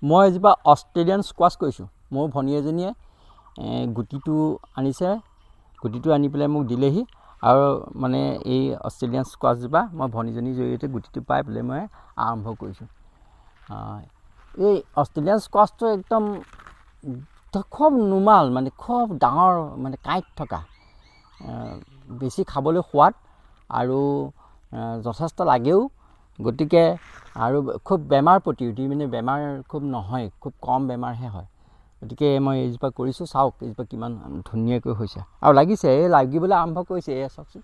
মই এজোপা Australian squash কৰিছোঁ। মোৰ ভনী এজনীয়ে গুটিটো আনিছে, গুটিটো আনি পেলাই মোক দিলেহি আৰু মানে এই অষ্ট্ৰেলিয়ান স্কোৱাছজোপা মই ভনীজনীৰ জৰিয়তে গুটিটো পাই পেলাই মই আৰম্ভ কৰিছোঁ। এই অষ্ট্ৰেলিয়ান স্কোৱাছটো একদম খুব নুমাল, মানে খুব ডাঙৰ, মানে কাঁইট থকা, বেছি খাবলৈ সোৱাদ আৰু যথেষ্ট লাগেও। গতিকে আৰু খুব বেমাৰ প্ৰতিৰোধী, মানে বেমাৰ খুব নহয়, খুব কম বেমাৰহে হয়। গতিকে মই এইজোপা কৰিছোঁ। চাওক এইজোপা কিমান ধুনীয়াকৈ হৈছে আৰু লাগিছে, এই লাগিবলৈ আৰম্ভ কৰিছে। এয়া চাওকচোন,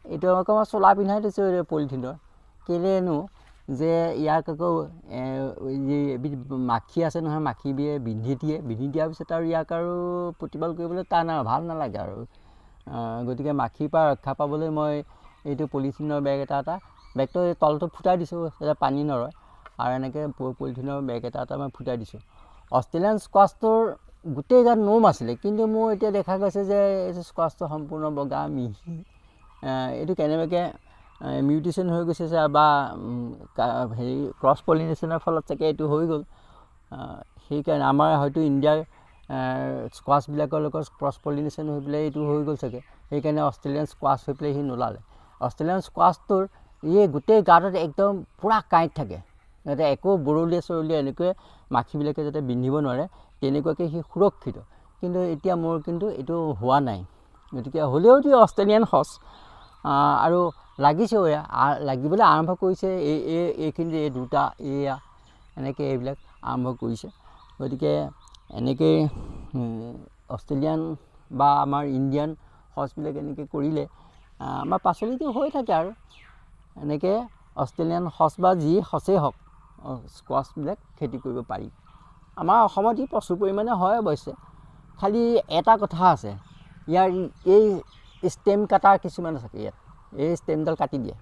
এইটো আকৌ মই চোলা পিন্ধাই দিছোঁ পলিথিনৰ। কেলেনো যে ইয়াক আকৌ এবিধ মাখি আছে নহয়, মাখিবিয়ে বিন্ধি দিয়ে। বিন্ধি দিয়াৰ পিছত আৰু ইয়াক আৰু প্ৰতিপাল কৰিবলৈ টান আৰু ভাল নালাগে আৰু। গতিকে মাখিৰ পৰা ৰক্ষা পাবলৈ মই এইটো পলিথিনৰ বেগ এটা বেগটো তলটো ফুটাই দিছোঁ যাতে পানী নৰয়, আৰু এনেকৈ পলিথিনৰ বেগ এটা মই ফুটাই দিছোঁ। অষ্ট্ৰেলিয়ান স্কোৱাছটোৰ গোটেই গাত নোম আছিলে, কিন্তু মোৰ এতিয়া দেখা গৈছে যে এইটো স্কোৱাছটো সম্পূৰ্ণ বগা মিহি। এইটো কেনেবাকৈ মিউটেশ্যন হৈ গৈছে বা হেৰি ক্ৰছ পলিনেশ্যনৰ ফলত চাগে এইটো হৈ গ'ল। সেইকাৰণে আমাৰ হয়তো ইণ্ডিয়াৰ স্কোৱাছবিলাকৰ লগত ক্ৰছ পলিনেশ্যন হৈ পেলাই এইটো হৈ গ'ল চাগে। সেইকাৰণে অষ্ট্ৰেলিয়ান স্কোৱাছ হৈ পেলাই সি নোলালে। অষ্ট্ৰেলিয়ান স্কোৱাছটোৰ এই গোটেই গাটোত একদম পূৰা কাঁইট থাকে, যাতে একো বৰলীয়া চৰলীয়া এনেকৈ মাখিবিলাকে যাতে বিন্ধিব নোৱাৰে, তেনেকুৱাকৈ সি সুৰক্ষিত। কিন্তু এতিয়া মোৰ কিন্তু এইটো হোৱা নাই। গতিকে হ'লেও এটি অষ্ট্ৰেলিয়ান সঁচ আৰু লাগিছেও, লাগিবলৈ আৰম্ভ কৰিছে। এইখিনি এই দুটা এয়া এনেকৈ এইবিলাক আৰম্ভ কৰিছে। গতিকে এনেকৈ অষ্ট্ৰেলিয়ান বা আমাৰ ইণ্ডিয়ান সঁচবিলাক এনেকৈ কৰিলে আমাৰ পাচলিটো হৈ থাকে আৰু। এনেকৈ অষ্ট্ৰেলিয়ান সঁচ বা যি সঁচেই হওক, স্কোৱাছবিলাক খেতি কৰিব পাৰি। আমাৰ অসমত ই প্ৰচুৰ পৰিমাণে হয় অৱশ্যে। খালি এটা কথা আছে, ইয়াৰ এই ষ্টেম কাটাৰ কিছুমান আছে। ইয়াত এই ষ্টেমডাল কাটি দিয়ে।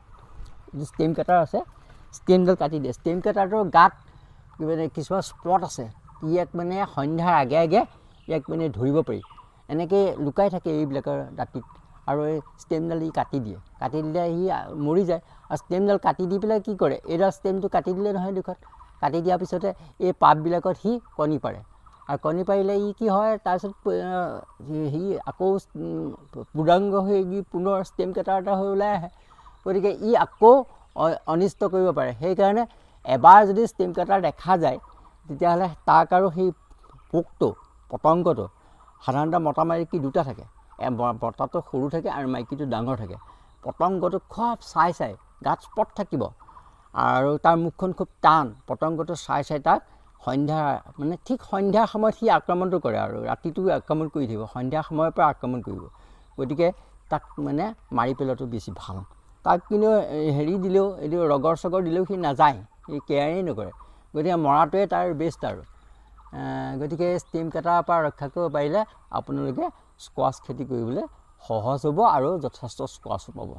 ষ্টেম কাটাৰ আছে, ষ্টেমডাল কাটি দিয়ে। ষ্টেম কাটাৰটোৰ গাত মানে কিছুমান স্পট আছে। ইয়াক মানে সন্ধ্যাৰ আগে আগে ইয়াক মানে ধৰিব পাৰি। এনেকৈ লুকাই থাকে এইবিলাকৰ দাঁতিত, আৰু এই ষ্টেমডাল ই কাটি দিয়ে। কাটি দিলে সি মৰি যায়। আৰু ষ্টেমডাল কাটি দি পেলাই কি কৰে, এইডাল ষ্টেমটো কাটি দিলে নহয় দুখত, কাটি দিয়াৰ পিছতে এই পাতবিলাকত সি কণী পাৰে। আৰু কণী পাৰিলে ই কি হয়, তাৰপিছত সি আকৌ পূৰ্ণাংগ হৈ পুনৰ ষ্টেম কাটাৰ এটা হৈ ওলাই আহে। গতিকে ই আকৌ অনিষ্ট কৰিব পাৰে। সেইকাৰণে এবাৰ যদি ষ্টেম কাটাৰ দেখা যায়, তেতিয়াহ'লে তাক আৰু সেই পোকটো, পতংগটো, সাধাৰণতে মতা মাইকী দুটা থাকে। মতাটো সৰু থাকে আৰু মাইকীটো ডাঙৰ থাকে। পতংগটো খুব চাই গাত স্পট থাকিব আৰু তাৰ মুখখন খুব টান। পতংগটো চাই তাক সন্ধ্যা, মানে ঠিক সন্ধ্যাৰ সময়ত সি আক্ৰমণটো কৰে আৰু ৰাতিটো আক্ৰমণ কৰি থাকিব, সন্ধ্যাৰ সময়ৰ পৰা আক্ৰমণ কৰিব। গতিকে তাক মানে মাৰি পেলোৱাটো বেছি ভাল। তাক কিন্তু হেৰি দিলেও, এইটো ৰগৰ চগৰ দিলেও সি নাযায়, সি কেয়াৰেই নকৰে। গতিকে মৰাটোৱে তাৰ বেষ্ট আৰু। গতিকে ষ্টেম কাটাৰৰ পৰা ৰক্ষা কৰিব পাৰিলে আপোনালোকে স্কোৱাছ খেতি কৰিবলৈ সহজ হ'ব আৰু যথেষ্ট স্কোৱাছো পাব।